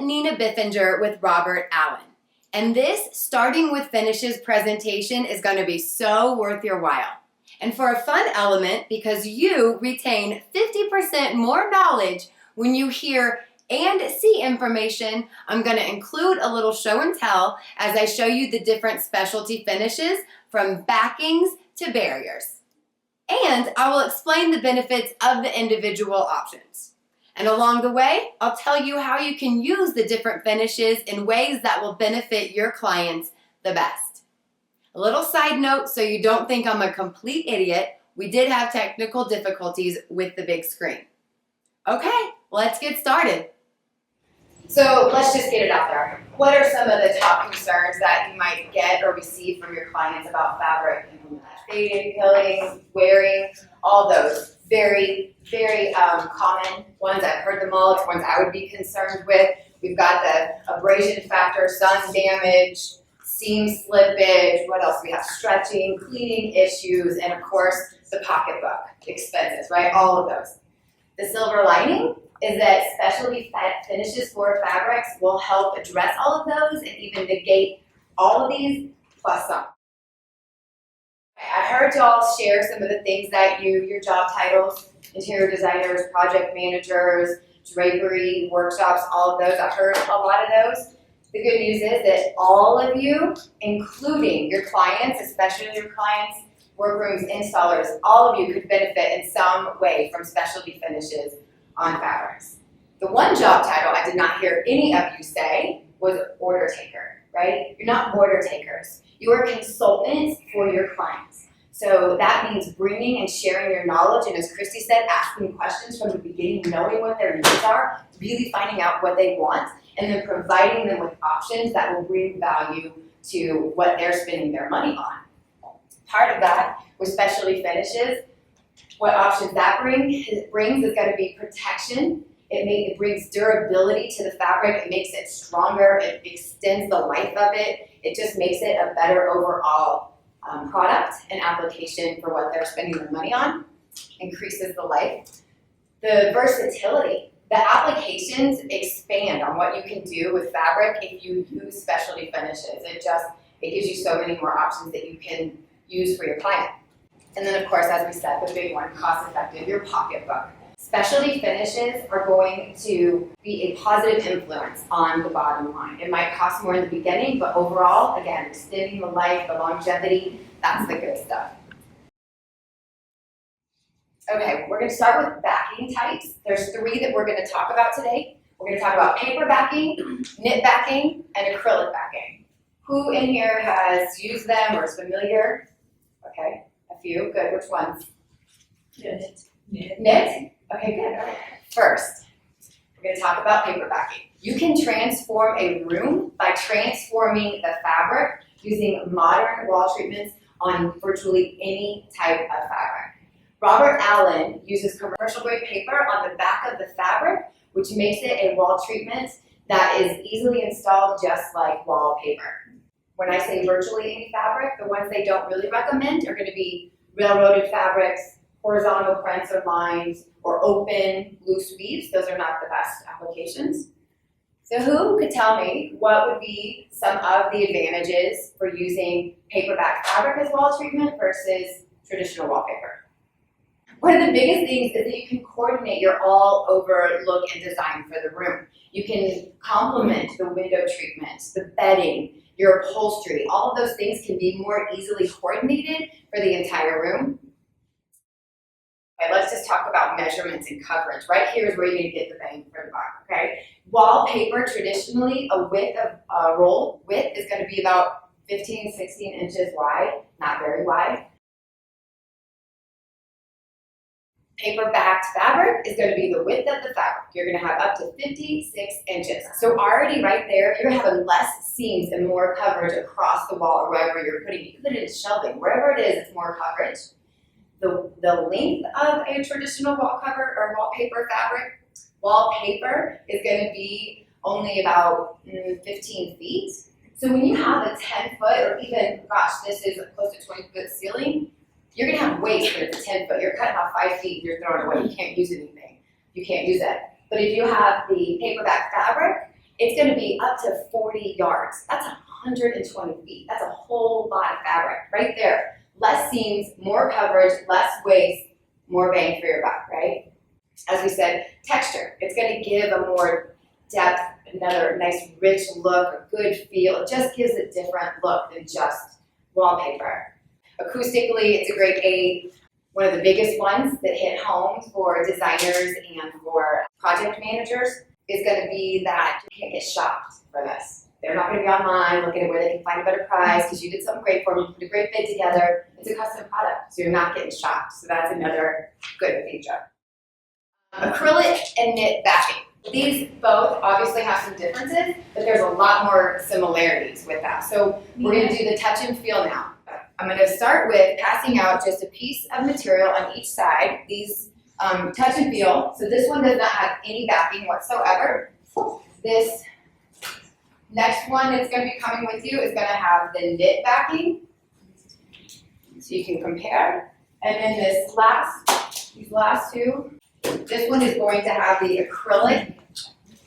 Neneh Biffinger with Robert Allen, and this Starting with Finishes presentation is going to be so worth your while. And for a fun element, because you retain 50% more knowledge when you hear and see information, I'm going to include a little show and tell as I show you the different specialty finishes from backings to barriers. And I will explain the benefits of the individual options. And along the way, I'll tell you how you can use the different finishes in ways that will benefit your clients the best. A little side note so you don't think I'm a complete idiot, we did have technical difficulties with the big screen. Okay, let's get started. So let's just get it out there. What are some of the top concerns that you might get or receive from your clients about fabric? Fading, pilling, wearing, all those. Very, very common ones. I've heard them all. It's ones I would be concerned with. We've got the abrasion factor, sun damage, seam slippage. What else? We have stretching, cleaning issues, and of course, the pocketbook expenses, right? All of those. The silver lining is that specialty finishes for fabrics will help address all of those and even negate all of these plus some. I heard y'all share some of the things that your job titles, interior designers, project managers, drapery, workshops, all of those. I heard a lot of those. The good news is that all of you, including your clients, especially your clients, workrooms, installers, all of you could benefit in some way from specialty finishes on fabrics. The one job title I did not hear any of you say was order taker, right? You're not order takers. You are consultants for your clients. So that means bringing and sharing your knowledge, and as Christy said, asking questions from the beginning, knowing what their needs are, really finding out what they want, and then providing them with options that will bring value to what they're spending their money on. Part of that with specialty finishes, what options that brings is going to be protection. It brings durability to the fabric. It makes it stronger. It extends the life of it. It just makes it a better overall product and application for what they're spending their money on. Increases the life. The versatility. The applications expand on what you can do with fabric if you use specialty finishes. It gives you so many more options that you can use for your client. And then of course, as we said, the big one, cost effective, your pocketbook. Specialty finishes are going to be a positive influence on the bottom line. It might cost more in the beginning, but overall, again, extending the life, the longevity, that's the good stuff. Okay, we're going to start with backing types. There's 3 that we're going to talk about today. We're going to talk about paper backing, knit backing, and acrylic backing. Who in here has used them or is familiar? Okay, a few. Good. Which ones? Knit. Knit? Okay, good. All right. First, we're going to talk about paper backing. You can transform a room by transforming the fabric using modern wall treatments on virtually any type of fabric. Robert Allen uses commercial grade paper on the back of the fabric, which makes it a wall treatment that is easily installed just like wallpaper. When I say virtually any fabric, the ones they don't really recommend are going to be railroaded fabrics, horizontal prints or lines, or open, loose weaves. Those are not the best applications. So who could tell me what would be some of the advantages for using paper-backed fabric as wall treatment versus traditional wallpaper? One of the biggest things is that you can coordinate your all-over look and design for the room. You can complement the window treatments, the bedding, your upholstery. All of those things can be more easily coordinated for the entire room. Okay, let's just talk about measurements and coverage. Right here is where you're going to get the bang for the buck, okay? Wallpaper, traditionally, a width of roll width is going to be about 15, 16 inches wide, not very wide. Paper-backed fabric is going to be the width of the fabric. You're going to have up to 56 inches. So already right there, you're having less seams and more coverage across the wall or wherever you're putting it. You put it in shelving. Wherever it is, it's more coverage. The length of a traditional wall cover or wallpaper fabric, wallpaper is going to be only about 15 feet. So when you have a 10-foot or even, gosh, this is close to 20-foot ceiling, you're going to have weight for the 10 foot. You're cutting off 5 feet and you're throwing it away. You can't use anything. You can't use it. But if you have the paperback fabric, it's going to be up to 40 yards. That's 120 feet. That's a whole lot of fabric right there. Less seams, more coverage, less waste, more bang for your buck, right? As we said, texture. It's going to give a more depth, another nice rich look, a good feel. It just gives a different look than just wallpaper. Acoustically, it's a great aid. One of the biggest ones that hit home for designers and for project managers is going to be that you can't get shopped for this. They're not going to be online looking at where they can find a better price because you did something great for them, you put a great bid together. It's a custom product, so you're not getting shopped. So that's another good feature. Acrylic and knit backing. These both obviously have some differences, but there's a lot more similarities with that. So we're going to do the touch and feel now. I'm going to start with passing out just a piece of material on each side. These touch and feel. So this one does not have any backing whatsoever. This next one that's going to be coming with you is going to have the knit backing. So you can compare. And then these last two, this one is going to have the acrylic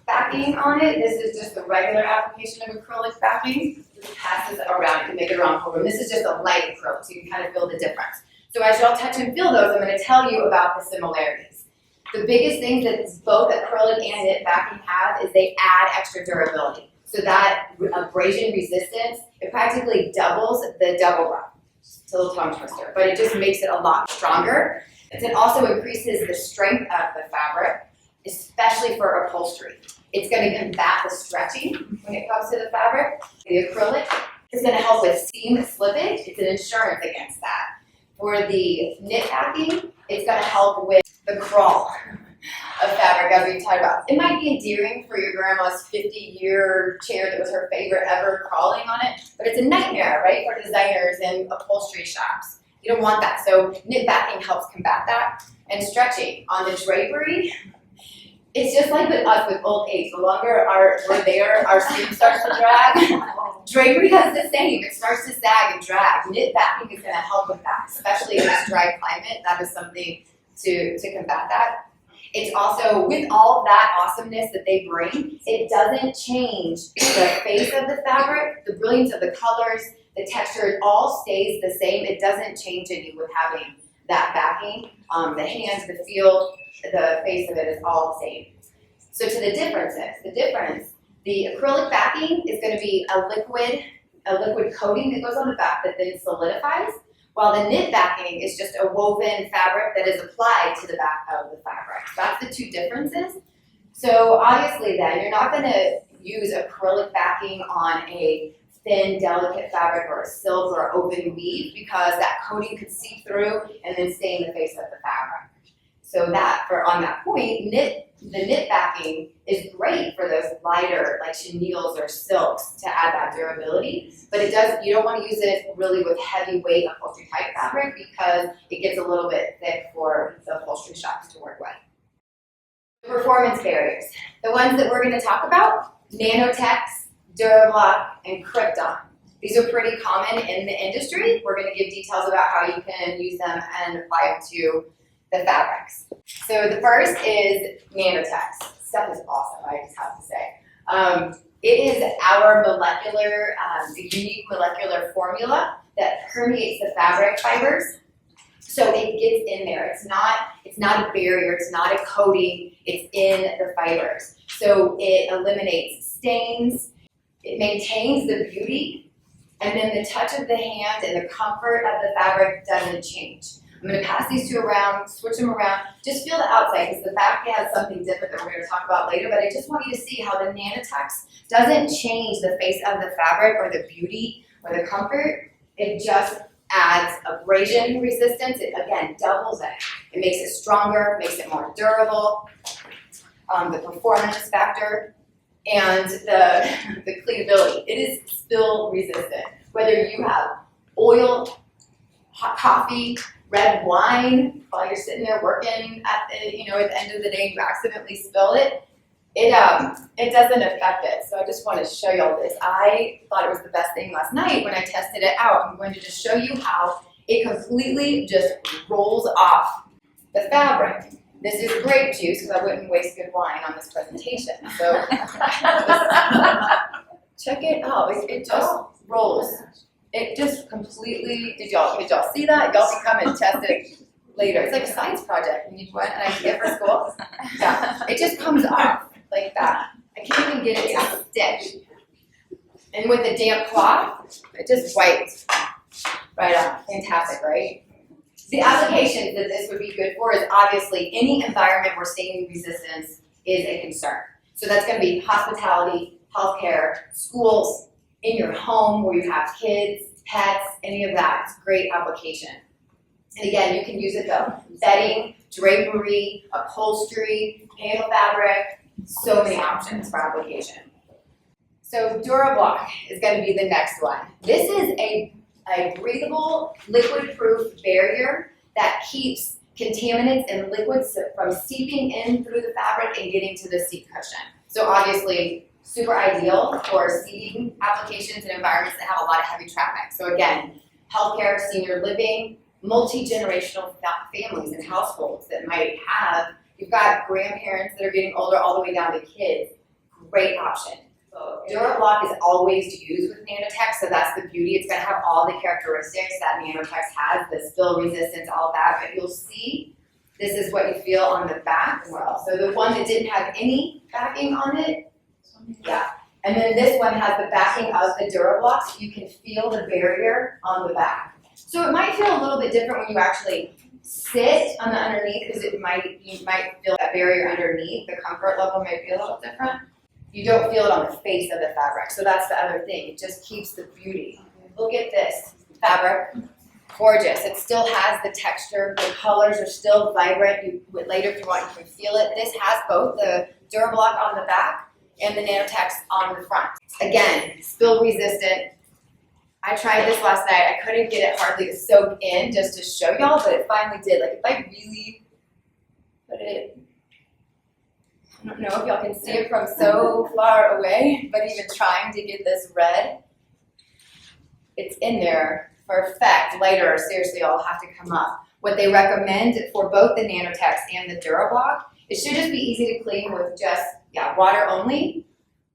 backing on it. This is just the regular application of acrylic backing. Just passes it around. You can make it around whole room. This is just a light acrylic, so you can kind of feel the difference. So as y'all touch and feel those, I'm going to tell you about the similarities. The biggest things that both acrylic and knit backing have is they add extra durability. So that abrasion resistance, it practically doubles the double rub. It's a little tongue twister, but it just makes it a lot stronger. It also increases the strength of the fabric, especially for upholstery. It's going to combat the stretching when it comes to the fabric. The acrylic is going to help with seam slippage. It's an insurance against that. For the knit backing, it's going to help with the crawl of fabric, as we've talked about. It might be endearing for your grandma's 50-year chair that was her favorite ever crawling on it, but it's a nightmare, right, for designers and upholstery shops. You don't want that. So knit backing helps combat that. And stretching on the drapery, it's just like with us with old age. The longer we're there, our seam starts to drag. Drapery does the same. It starts to sag and drag. Knit backing is going to help with that, especially in this dry climate. That is something to combat that. It's also, with all that awesomeness that they bring, it doesn't change the face of the fabric, the brilliance of the colors, the texture, it all stays the same. It doesn't change any with having that backing. The hands, the feel, the face of it is all the same. So to the difference, the acrylic backing is going to be a liquid coating that goes on the back that then solidifies, while the knit backing is just a woven fabric that is applied to the back of the fabric. That's the two differences. So obviously then, you're not going to use acrylic backing on a thin, delicate fabric or a silk or open weave because that coating could seep through and then stain the face of the fabric. So on that point, the knit backing is great for those lighter, like chenilles or silks to add that durability, but you don't want to use it really with heavyweight upholstery type fabric because it gets a little bit thick for the upholstery shops to work with. Performance barriers. The ones that we're going to talk about, Nanotex, Durablock, and Crypton. These are pretty common in the industry. We're going to give details about how you can use them and apply them to the fabrics. So the first is Nanotex. Stuff is awesome, I just have to say. It is our unique molecular formula that permeates the fabric fibers. So it gets in there. It's not a barrier, it's not a coating, it's in the fibers. So it eliminates stains, it maintains the beauty, and then the touch of the hand and the comfort of the fabric doesn't change. I'm going to pass these two around, switch them around, just feel the outside because the back has something different that we're going to talk about later, but I just want you to see how the Nanotex doesn't change the face of the fabric or the beauty or the comfort. It just adds abrasion resistance. It, again, doubles it. It makes it stronger, makes it more durable, the performance factor, and the cleanability. It is spill resistant. Whether you have oil, hot coffee, red wine while you're sitting there working at the end of the day and you accidentally spill it, it doesn't affect it. So I just want to show you all this. I thought it was the best thing last night when I tested it out. I'm going to just show you how it completely just rolls off the fabric. This is grape juice because I wouldn't waste good wine on this presentation. So check it out. It just rolls. It just completely. Did y'all see that? Y'all can come and test it later. It's like a science project. You need one an idea for school. Yeah, it just comes off like that. I can't even get it to stick. And with a damp cloth, it just wipes right off. Fantastic, right? The applications that this would be good for is obviously any environment where stain resistance is a concern. So that's going to be hospitality, healthcare, schools, in your home where you have kids, pets, any of that. It's a great application. And again, you can use it though. Bedding, drapery, upholstery, panel fabric, so many options for application. So Durablock is going to be the next one. This is a breathable, liquid-proof barrier that keeps contaminants and liquids from seeping in through the fabric and getting to the seat cushion. So obviously, super ideal for seating applications in environments that have a lot of heavy traffic. So again, healthcare, senior living, multi-generational families and households that might have, you've got grandparents that are getting older all the way down to kids. Great option. So Durablock is always used with Nanotex, so that's the beauty. It's going to have all the characteristics that Nanotex has, the spill resistance, all of that, but you'll see this is what you feel on the back as well. So the one that didn't have any backing on it, yeah. And then this one has the backing of the Durablock, so you can feel the barrier on the back. So it might feel a little bit different when you actually sit on the underneath, because you might feel that barrier underneath. The comfort level might be a little different. You don't feel it on the face of the fabric, so that's the other thing. It just keeps the beauty. Look at this fabric, gorgeous. It still has the texture. The colors are still vibrant. Later, if you want, you can feel it. This has both the Durablock on the back and the Nanotex on the front. Again, spill resistant. I tried this last night. I couldn't get it hardly to soak in just to show y'all, but it finally did. Like if I really put it, I don't know if y'all can see it from so far away, but even trying to get this red, it's in there for effect. Later, seriously, I'll have to come up. What they recommend for both the Nanotex and the Durablock, it should just be easy to clean with just water only,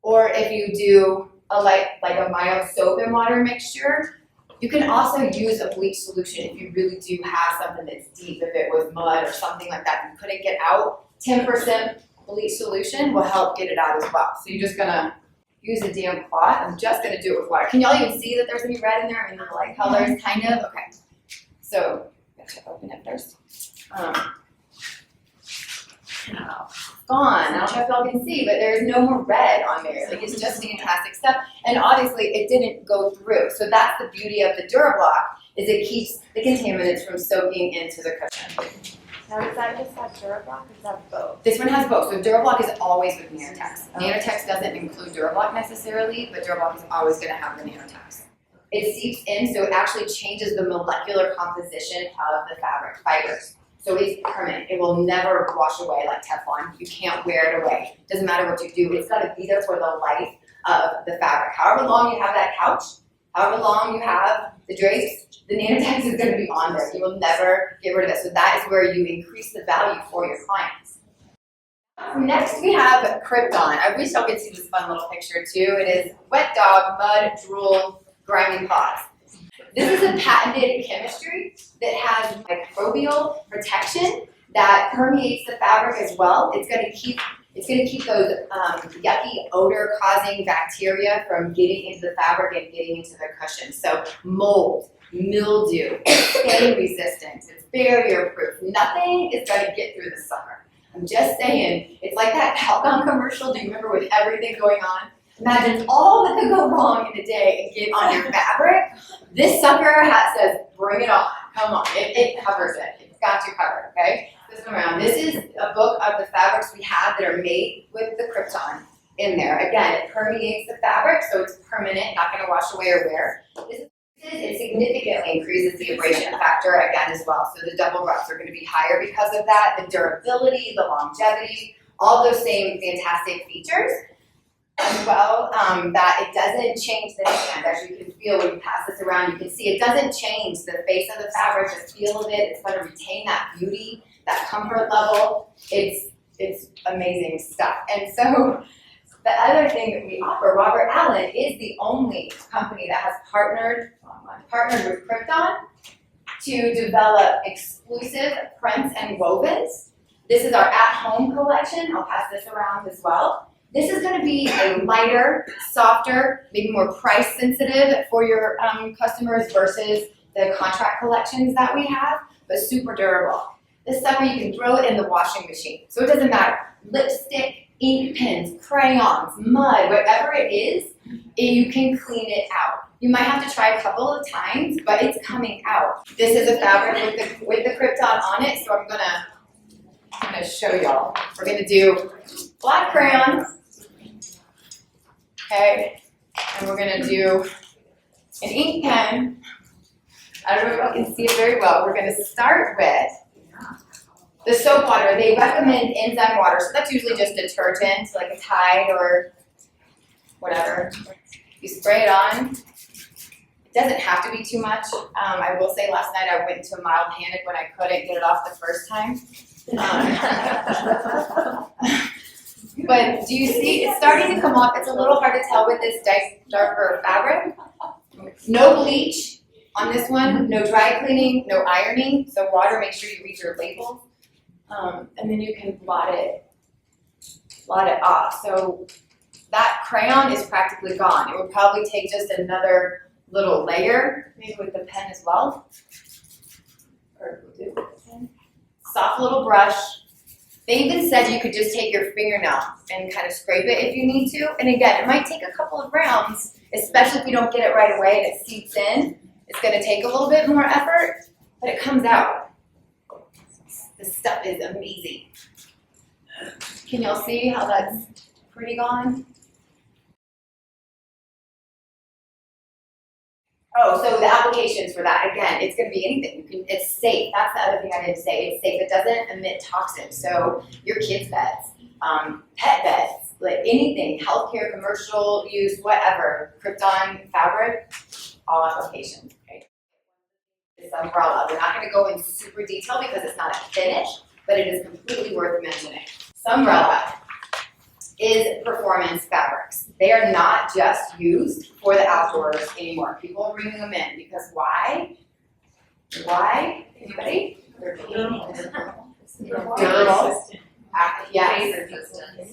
or if you do like a mild soap and water mixture, you can also use a bleach solution if you really do have something that's deep, if it was mud or something like that you couldn't get out. 10% bleach solution will help get it out as well. So you're just gonna use a damp cloth. I'm just gonna do it with water. Can y'all even see that there's any red in there? I mean, the light colors, kind of. Okay. So I have to open it first. Gone. I don't know if y'all can see, but there's no more red on there. Like it's just fantastic stuff. And obviously it didn't go through. So that's the beauty of the Durablock, is it keeps the contaminants from soaking into the cushion. Now, is that just that Durablock, or is that both? This one has both. So Durablock is always with Nanotex. Nanotex doesn't include Durablock necessarily, but Durablock is always going to have the Nanotex. It seeps in, so it actually changes the molecular composition of the fabric fibers. So it's permanent. It will never wash away like Teflon. You can't wear it away. Doesn't matter what you do. It's got to be there for the life of the fabric. However long you have that couch, however long you have the drapes, the Nanotex is going to be on there. You will never get rid of it. So that is where you increase the value for your clients. Next, we have Crypton. I wish y'all could see this fun little picture too. It is wet dog, mud, drool, grimy paws. This is a patented chemistry that has microbial protection that permeates the fabric as well. It's going to keep those yucky odor-causing bacteria from getting into the fabric and getting into the cushion. So mold, mildew, stain resistance, it's barrier-proof. Nothing is going to get through the summer. I'm just saying, it's like that Calgon commercial. Do you remember with everything going on? Imagine all that could go wrong in a day and get on your fabric. This sucker says, bring it on. Come on. It covers it. It's got you covered, okay? This one around. This is a book of the fabrics we have that are made with the Crypton in there. Again, it permeates the fabric, so it's permanent, not going to wash away or wear. It significantly increases the abrasion factor again as well. So the double reps are going to be higher because of that. The durability, the longevity, all those same fantastic features. as well, that it doesn't change the hand. As you can feel when you pass this around, you can see it doesn't change the face of the fabric, the feel of it. It's going to retain that beauty, that comfort level. It's amazing stuff. And so the other thing that we offer, Robert Allen is the only company that has partnered with Crypton to develop exclusive prints and wovens. This is our at-home collection. I'll pass this around as well. This is going to be a lighter, softer, maybe more price sensitive for your customers versus the contract collections that we have, but super durable. This summer you can throw it in the washing machine, so it doesn't matter. Lipstick, ink pens, crayons, mud, whatever it is, you can clean it out. You might have to try a couple of times, but it's coming out. This is a fabric with the Crypton on it, so I'm gonna show y'all. We're gonna do black crayons, okay, and we're gonna do an ink pen. I don't know if you can see it very well. We're gonna start with the soap water. They recommend enzyme water, so that's usually just detergent, like a Tide or whatever. You spray it on. It doesn't have to be too much. I will say last night I went into a mild panic when I couldn't get it off the first time. But do you see, it's starting to come off. It's a little hard to tell with this darker fabric. No bleach on this one, no dry cleaning, no ironing. So water, make sure you read your labels. And then you can blot it off. So that crayon is practically gone. It would probably take just another little layer, maybe with the pen as well. Or we'll do it with the pen. Soft little brush. They even said you could just take your fingernail and kind of scrape it if you need to. And again, it might take a couple of rounds, especially if you don't get it right away and it seeps in. It's going to take a little bit more effort, but it comes out. This stuff is amazing. Can y'all see how that's pretty gone? Oh, so the applications for that, again, it's going to be anything. It's safe. That's the other thing I didn't say. It's safe. It doesn't emit toxins. So your kids' beds, pet beds, like anything, healthcare, commercial use, whatever, Crypton fabric, all applications. Okay? This umbrella. We're not going to go in super detail because it's not a finish, but it is completely worth mentioning. This umbrella is performance fabrics. They are not just used for the outdoors anymore. People are bringing them in because why? Why? Anybody? They're durable. Yes.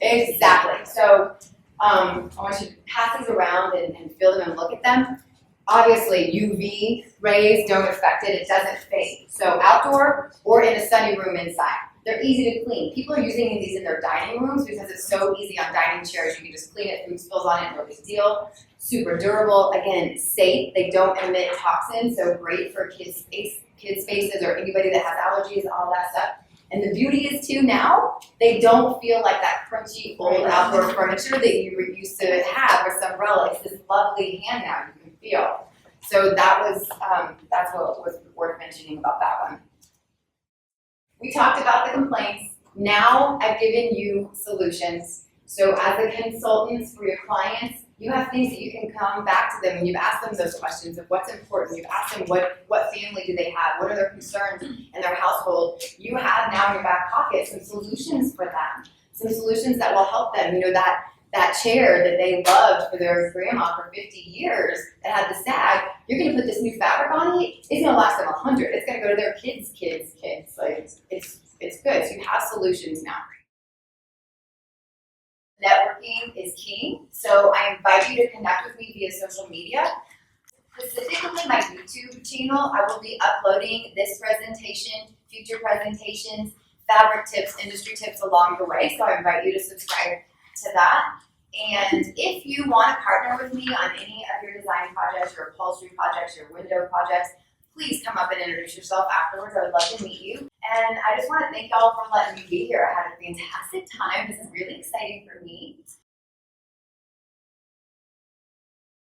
Exactly. So I want you to pass these around and feel them and look at them. Obviously, UV rays don't affect it. It doesn't fade. So outdoor or in a sunny room inside. They're easy to clean. People are using these in their dining rooms because it's so easy on dining chairs. You can just clean it, food spills on it, no big deal. Super durable. Again, safe. They don't emit toxins, so great for kids' spaces or anybody that has allergies, all that stuff. And the beauty is too now, they don't feel like that crunchy old outdoor furniture that you used to have with some relics. This lovely hand now you can feel. So that was that's what was worth mentioning about that one. We talked about the complaints. Now I've given you solutions. So as a consultant for your clients, you have things that you can come back to them and you've asked them those questions of what's important. You've asked them what family do they have? What are their concerns in their household? You have now in your back pocket some solutions for them. Some solutions that will help them. You know, that chair that they loved for their grandma for 50 years that had the sag, you're going to put this new fabric on it, it's going to last them 100. It's going to go to their kids' kids. Like, it's good. So you have solutions now. Networking is key. So I invite you to connect with me via social media. Specifically my YouTube channel, I will be uploading this presentation, future presentations, fabric tips, industry tips along the way. So I invite you to subscribe to that. And if you want to partner with me on any of your design projects, your upholstery projects, your window projects, please come up and introduce yourself afterwards. I would love to meet you. And I just want to thank y'all for letting me be here. I had a fantastic time. This is really exciting for me.